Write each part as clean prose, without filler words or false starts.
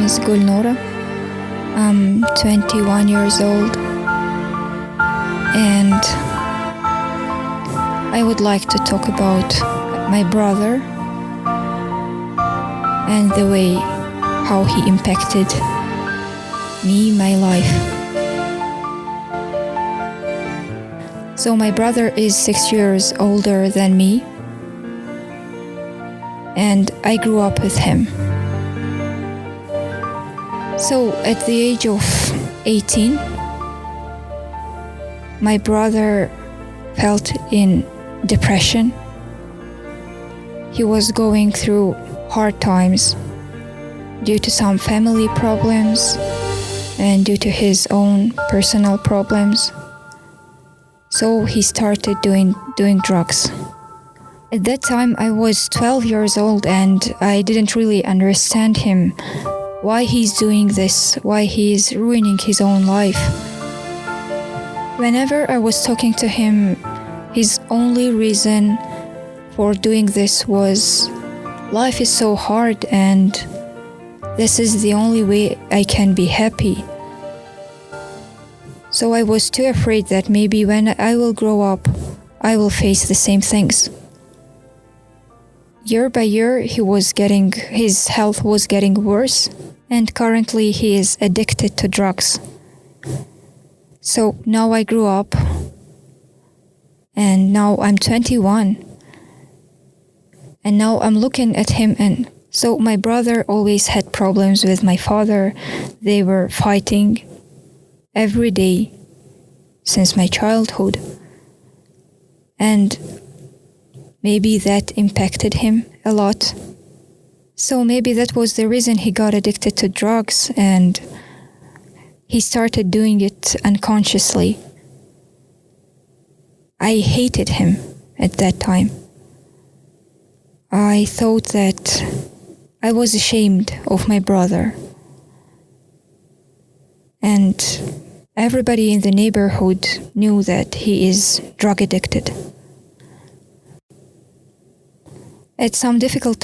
is Gulnora. I'm 21 years old, and I would like to talk about my brother and the way how he impacted me, my life. So my brother is 6 years older than me, and I grew up with him. So at the age of 18, my brother felt in depression. He was going through hard times due to some family problems and due to his own personal problems. So he started doing drugs. At that time, I was 12 years old and I didn't really understand him, why he's doing this, why he's ruining his own life. Whenever I was talking to him, his only reason for doing this was, life is so hard and this is the only way I can be happy. So I was too afraid that maybe when I will grow up, I will face the same things. Year by year, his health was getting worse, and currently he is addicted to drugs. So now I grew up, and now I'm 21, and now I'm looking at him, and so my brother always had problems with my father. They were fighting every day since my childhood, and maybe that impacted him a lot. So maybe that was the reason he got addicted to drugs, and he started doing it unconsciously. I hated him at that time. I thought that I was ashamed of my brother. And everybody in the neighborhood knew that he is drug addicted. At some difficult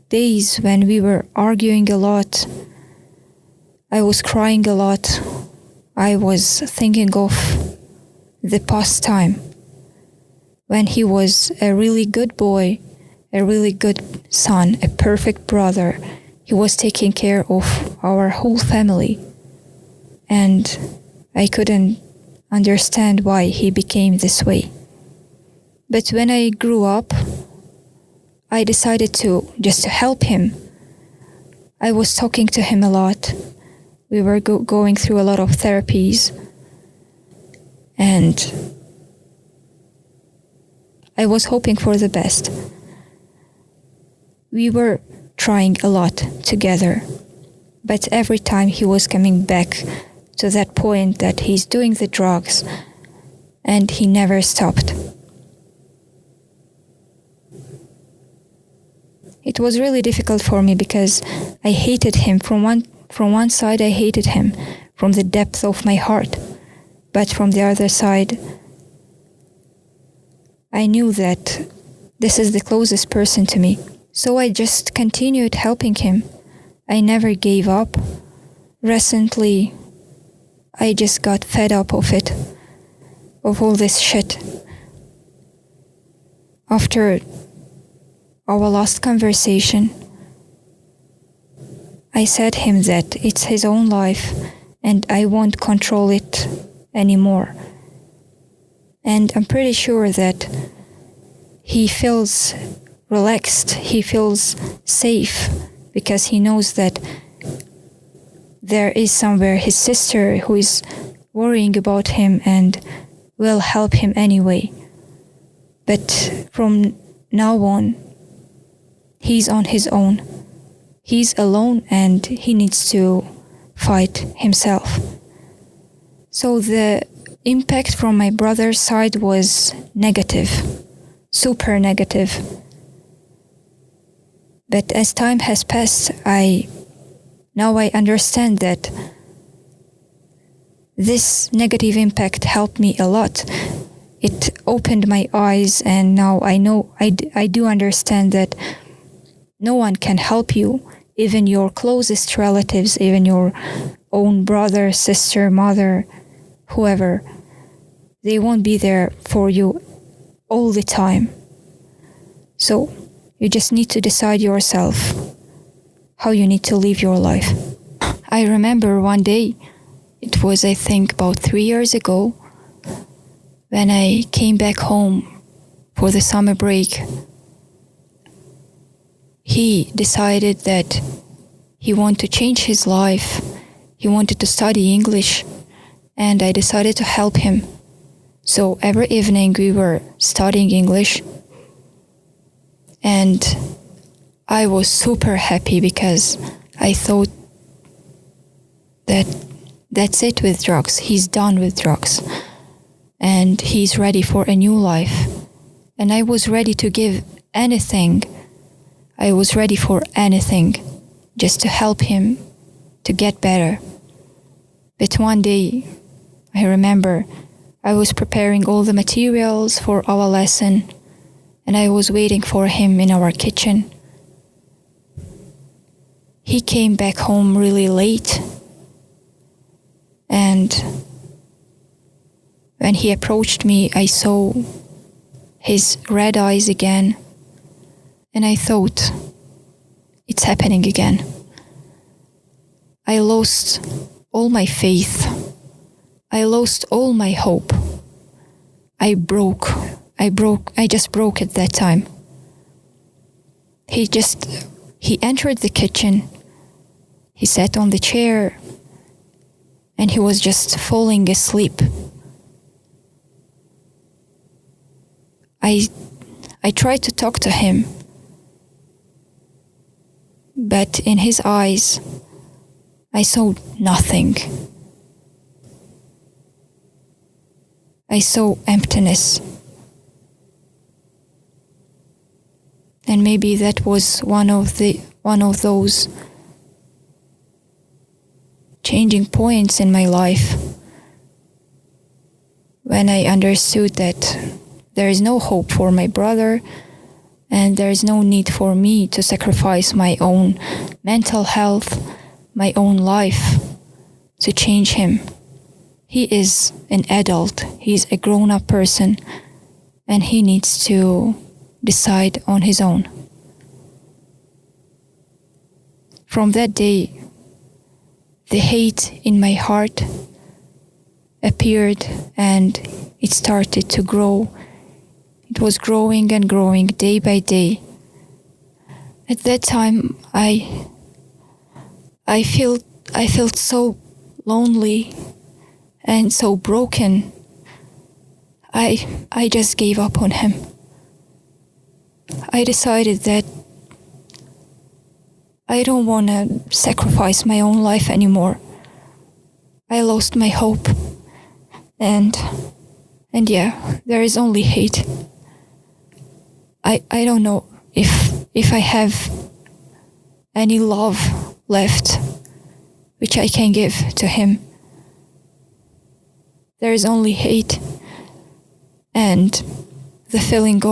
days when we were arguing a lot, I was crying a lot. I was thinking of the past time when he was a really good boy, a really good son, a perfect brother. He was taking care of our whole family, and I couldn't understand why he became this way. But when I grew up, I decided to just help him. I was talking to him a lot. We were going through a lot of therapies, and I was hoping for the best. We were trying a lot together, but every time he was coming back to that point that he's doing the drugs, and he never stopped. It was really difficult for me because I hated him. From one side, I hated him from the depth of my heart, but from the other side, I knew that this is the closest person to me. So I just continued helping him. I never gave up. Recently, I just got fed up of it, of all this shit. After our last conversation, I said him that it's his own life and I won't control it anymore. And I'm pretty sure that he feels relaxed, he feels safe, because he knows that there is somewhere his sister who is worrying about him and will help him anyway. But from now on, he's on his own. He's alone and he needs to fight himself. So the impact from my brother's side was negative, super negative. But as time has passed, now I understand that this negative impact helped me a lot. It opened my eyes, and now I know I do understand that No one can help you, even your closest relatives, even your own brother, sister, mother, whoever. They won't be there for you all the time. So you just need to decide yourself how you need to live your life. I remember one day, it was I think about 3 years ago, when I came back home for the summer break. He decided that he wanted to change his life. He wanted to study English, and I decided to help him. So every evening we were studying English, and I was super happy because I thought that that's it with drugs. He's done with drugs and he's ready for a new life. And I was ready to give anything. I was ready for anything just to help him to get better. But one day, I remember I was preparing all the materials for our lesson, and I was waiting for him in our kitchen. He came back home really late, and when he approached me, I saw his red eyes again, and I thought, it's happening again. I lost all my faith. I lost all my hope. I just broke at that time. He entered the kitchen. He sat on the chair and he was just falling asleep. I tried to talk to him, but in his eyes, I saw nothing. I saw emptiness. And maybe that was one of those changing points in my life when I understood that there is no hope for my brother and there is no need for me to sacrifice my own mental health, my own life to change him. He is an adult, he's a grown-up person, and he needs to decide on his own. From that day, the hate in my heart appeared and it started to grow. It was growing and growing day by day. At that time, I felt so lonely and so broken. I just gave up on him. I decided that I don't want to sacrifice my own life anymore. I lost my hope. And yeah, there is only hate. I don't know if I have any love left which I can give to him. There is only hate and the feeling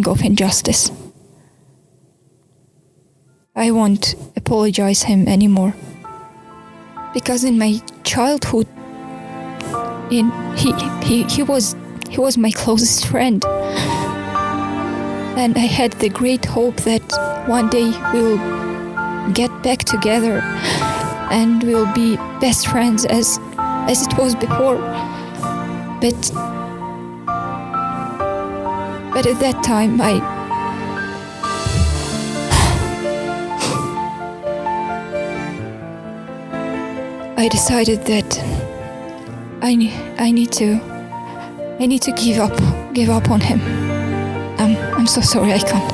of injustice. I won't apologize him anymore. Because in my childhood, he was my closest friend. And I had the great hope that one day we'll get back together and we'll be best friends as it was before. But at that time I decided that I need to give up on him. I'm so sorry, I can't.